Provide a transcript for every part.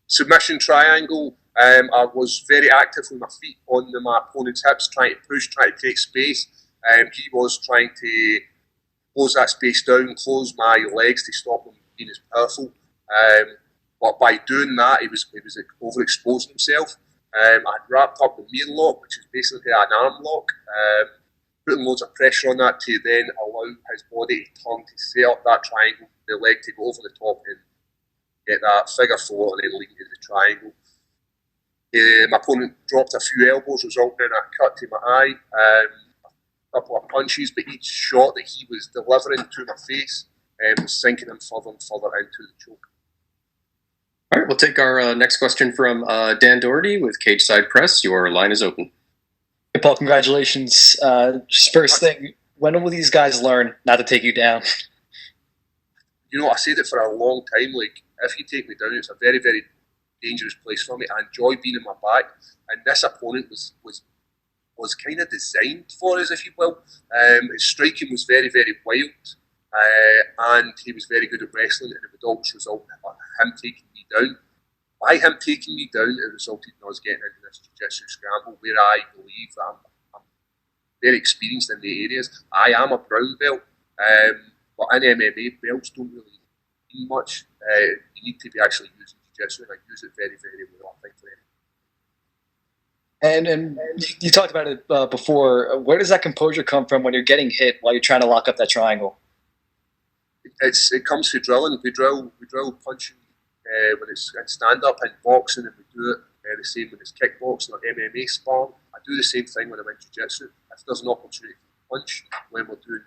Submission triangle. I was very active with my feet on my opponent's hips, trying to push, trying to create space. He was trying to close that space down, close my legs to stop him being as powerful. But by doing that, he was overexposing himself. I'd wrapped up the mirror lock, which is basically an arm lock, putting loads of pressure on that to then allow his body to turn to set up that triangle, the leg to go over the top and get that figure four and then lead into the triangle. My opponent dropped a few elbows, resulting in a cut to my eye, a couple of punches, but each shot that he was delivering to my face was sinking him further and further into the choke. All right, we'll take our next question from Dan Doherty with Cage Side Press. Your line is open. Hey, Paul, congratulations. Just first thing, when will these guys learn not to take you down? You know, I said it for a long time, like, if you take me down, it's a very, very dangerous place for me. I enjoy being in my back, and this opponent was kind of designed for us, if you will. His striking was very, very wild, and he was very good at wrestling, and it would always result in him taking me down. By him taking me down, it resulted in us getting into this jiu-jitsu scramble where I believe that I'm very experienced in the areas. I am a brown belt, but in MMA, belts don't really mean much. You need to be actually using jiu-jitsu, and I use it very, very well, I think, for And you talked about it before. Where does that composure come from when you're getting hit while you're trying to lock up that triangle? It comes through drilling. We drill punching when it's stand-up in boxing, and we do it the same when it's kickboxing or MMA sparring. I do the same thing when I'm in jiu-jitsu. If there's an opportunity to punch, when we're doing,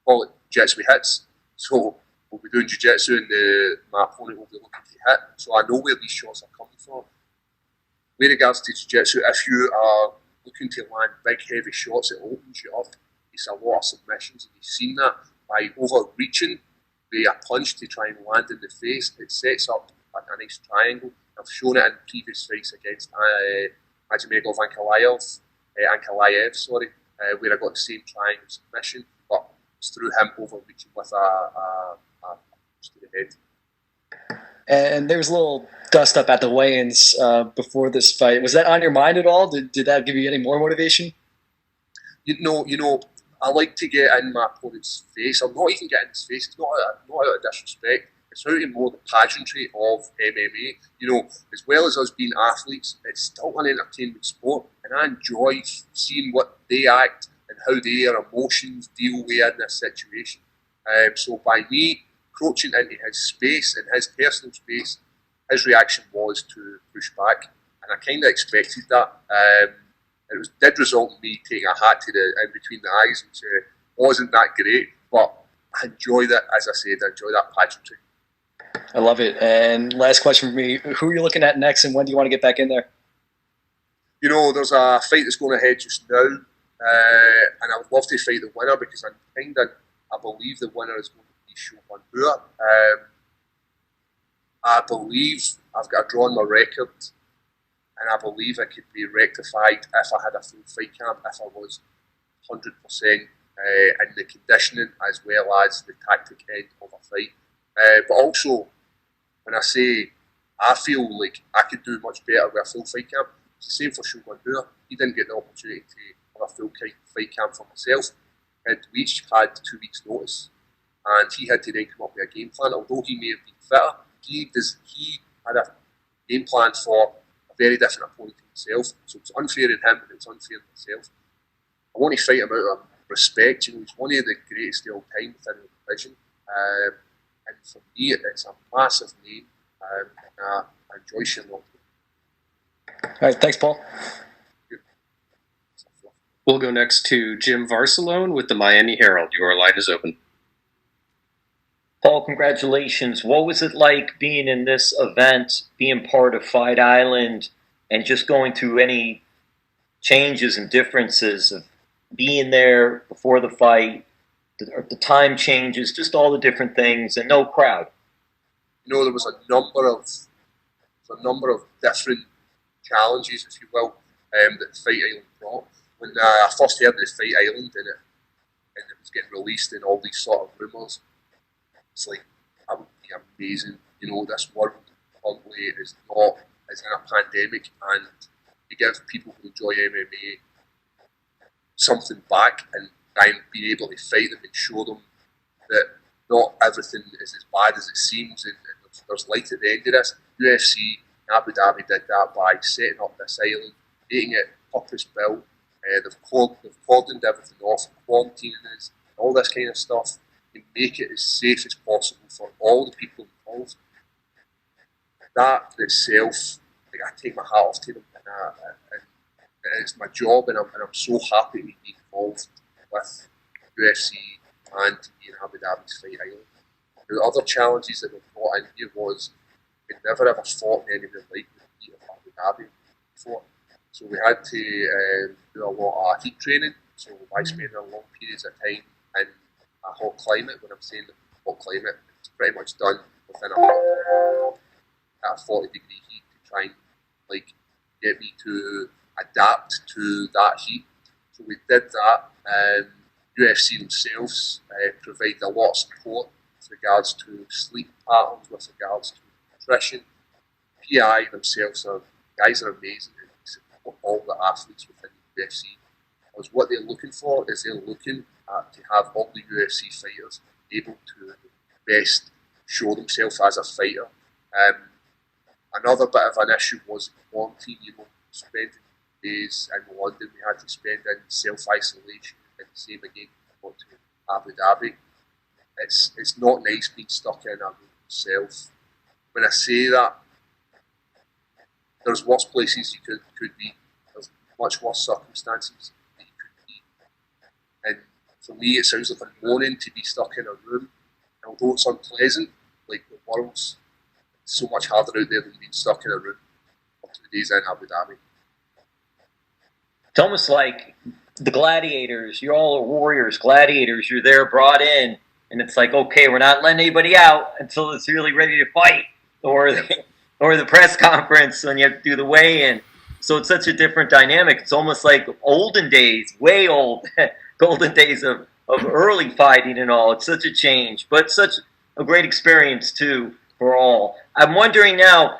call it jiu-jitsu hits, so we'll be doing jiu-jitsu and my opponent will be looking to hit, so I know where these shots are coming from. With regards to jiu-jitsu, if you are looking to land big, heavy shots, it opens you up. It's a lot of submissions, and you've seen that by overreaching with a punch to try and land in the face. It sets up a nice triangle. I've shown it in previous fights against Magomedov Ankalaev, where I got the same triangle submission, but it's through him overreaching with a punch to the head. And there was a little dust up at the weigh-ins before this fight. Was that on your mind at all? Did that give you any more motivation? You know, I like to get in my opponent's face. I'm not even getting in his face. It's not out of disrespect. It's out of more the pageantry of MMA. You know, as well as us being athletes, it's still an entertainment sport, and I enjoy seeing what they act and how their emotions deal with in this situation. So by me encroaching into his space and his personal space, his reaction was to push back, and I kind of expected that. It did result in me taking a hat to in between the eyes, which wasn't that great, but I enjoyed it. As I said, I enjoyed that pageantry. I love it. And last question for me: who are you looking at next, and when do you want to get back in there? You know, there's a fight that's going ahead just now, and I would love to fight the winner because I believe the winner is going to be Shogun Bua. I believe I've got a draw on my record, and I believe it could be rectified if I had a full fight camp, if I was 100% in the conditioning as well as the tactic end of a fight. But also, when I say I feel like I could do much better with a full fight camp, it's the same for Shogun Bua. He didn't get the opportunity to have a full fight camp for myself. And we each had 2 weeks' notice, and he had to then come up with a game plan. Although he may have been fitter, he had a game plan for a very different opponent to himself. So it's unfair in him, and it's unfair in myself. I want to fight him out of respect. You know, he's one of the greatest of all time within the division. And for me, it's a massive name, and I enjoy sharing it. All right, thanks, Paul. We'll go next to Jim Varsalone with the Miami Herald. Your line is open. Paul, congratulations. What was it like being in this event, being part of Fight Island, and just going through any changes and differences of being there before the fight, the time changes, just all the different things, and no crowd? You know, there was a number of different challenges, if you will, that Fight Island brought. When I first heard of the Fight Island and it was getting released and all these sort of rumours, it's like, that would be amazing. You know, this world currently is not is in a pandemic, and to give people who enjoy MMA something back and try and be able to fight them and show them that not everything is as bad as it seems, and there's light at the end of this. UFC Abu Dhabi did that by setting up this island, making it purpose-built. They've cordoned everything off, quarantining us, all this kind of stuff, and make it as safe as possible for all the people involved. That in itself, like, I take my hat off to them, and it's my job, and I'm so happy to be involved with UFC and to be in Abu Dhabi's Fight Island. The other challenges that we brought in here was we'd never ever fought in anything like the heat of Abu Dhabi before. So we had to do a lot of heat training, so by spending long periods of time in a hot climate. When I'm saying hot climate, it's pretty much done within at a 40-degree heat to try and like get me to adapt to that heat. So we did that. UFC themselves provided a lot of support with regards to sleep patterns, with regards to nutrition. PI themselves guys are amazing and support all the athletes within the UFC. Because what they're looking for is they're looking to have all the UFC fighters able to best show themselves as a fighter. Another bit of an issue was quarantine, spending days in London, we had to spend in self-isolation, and the same again to Abu Dhabi. It's not nice being stuck in a room yourself. When I say that, there's worse places you could be. There's much worse circumstances that you could be. And for me, it sounds like a moaning to be stuck in a room. And although it's unpleasant, like the world's so much harder out there than being stuck in a room for 2 days in Abu Dhabi. It's almost like the gladiators. You're all warriors, gladiators. You're there, brought in, and it's like, okay, we're not letting anybody out until it's really ready to fight, or the press conference when you have to do the weigh-in. So it's such a different dynamic. It's almost like olden days, way old, golden days of early fighting and all. It's such a change, but such a great experience too for all. I'm wondering now,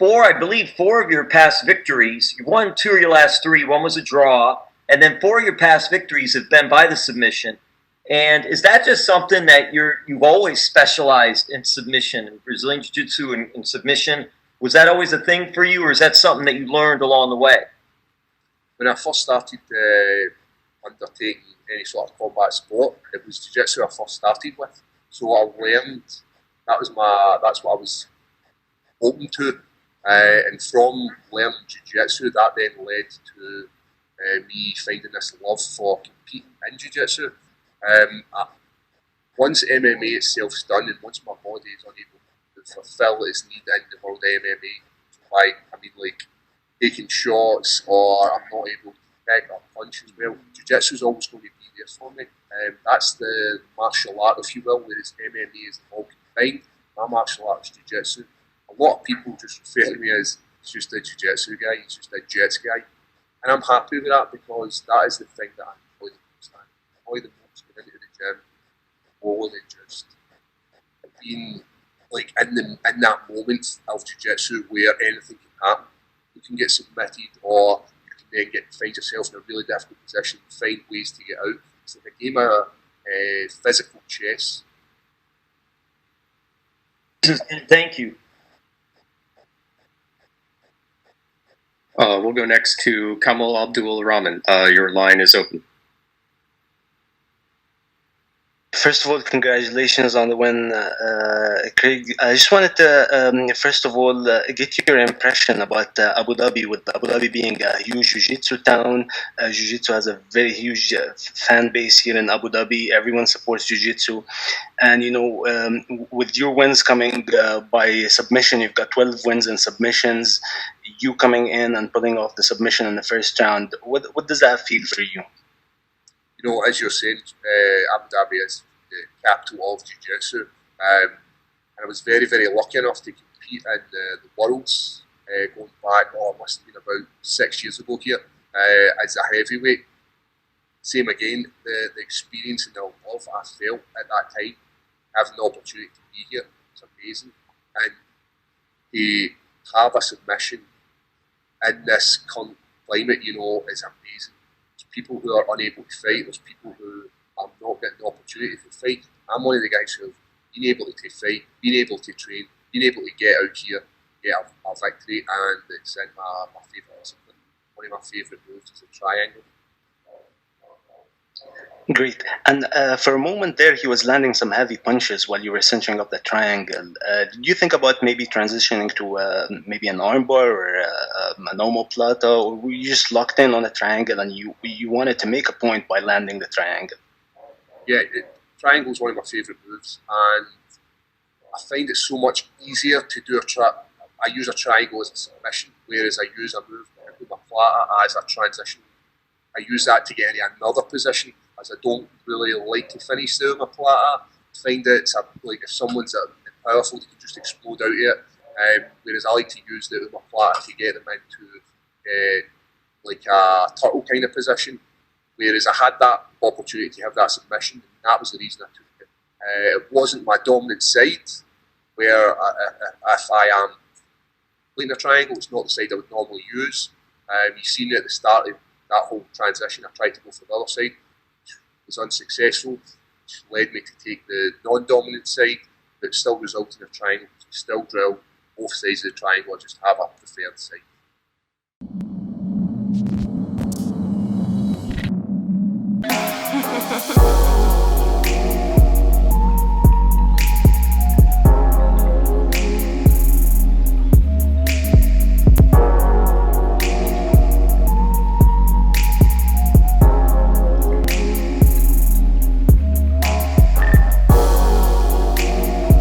I believe four of your past victories, you won 2 of your last 3, one was a draw, and then 4 of your past victories have been by the submission. And is that just something that you've always specialized in submission, in Brazilian Jiu-Jitsu and submission? Was that always a thing for you, or is that something that you learned along the way? When I first started undertaking any sort of combat sport, it was Jiu-Jitsu I first started with. So I learned, that's what I was open to. And from learning Jiu-Jitsu, that then led to me finding this love for competing in Jiu-Jitsu. Once MMA itself's done, and once my body is unable to fulfill its need in the world of MMA, like taking shots or I'm not able to kick or punch as well, Jiu-Jitsu is always going to be there for me. That's the martial art, if you will, whereas MMA is all combined. My martial art is Jiu-Jitsu. A lot of people just refer to me as he's just a Jiu-Jitsu guy, he's just a Jits guy. And I'm happy with that because that is the thing that I enjoy the most. I enjoy the most going into the gym, more than just being like in that moment of Jiu-Jitsu where anything can happen. You can get submitted or you can then find yourself in a really difficult position and find ways to get out. It's like a game of physical chess. Thank you. We'll go next to Kamal Abdul Rahman. Your line is open. First of all, congratulations on the win, Craig. I just wanted to, first of all, get your impression about Abu Dhabi, with Abu Dhabi being a huge jiu-jitsu town. Jiu-jitsu has a very huge fan base here in Abu Dhabi. Everyone supports jiu-jitsu. And, with your wins coming by submission, you've got 12 wins in submissions. You coming in and pulling off the submission in the first round, what does that feel for you? As you're saying, Abu Dhabi is the capital of Jiu-Jitsu. And I was very, very lucky enough to compete in the Worlds going back, it must have been about 6 years ago here, as a heavyweight. Same again, the experience and the love I felt at that time, having the opportunity to be here, was amazing. And to have a submission in this current climate, you know, is amazing. There's people who are unable to fight. There's people who are not getting the opportunity to fight. I'm one of the guys who have been able to fight, been able to train, been able to get out here, get a victory, and it's in my favourite discipline. One of my favourite moves is the triangle. Great. And for a moment there, he was landing some heavy punches while you were cinching up the triangle. Did you think about maybe transitioning to maybe an armbar or an omoplata, or were you just locked in on a triangle and you wanted to make a point by landing the triangle? Yeah, triangle is one of my favourite moves, and I find it so much easier to do I use a triangle as a submission, whereas I use a move with my plata as a transition. I use that to get into another position, as I don't really like to finish there with my plata. I find it's like if someone's powerful, they can just explode out of it. Whereas I like to use it with my plata to get them into like a turtle kind of position. Whereas I had that opportunity to have that submission, and that was the reason I took it. It wasn't my dominant side, where if I am playing a triangle, it's not the side I would normally use. You've seen it at the start of that whole transition. I tried to go for the other side, was unsuccessful, which led me to take the non-dominant side, but still resulted in a triangle. You still drill both sides of the triangle, I just have a preferred side.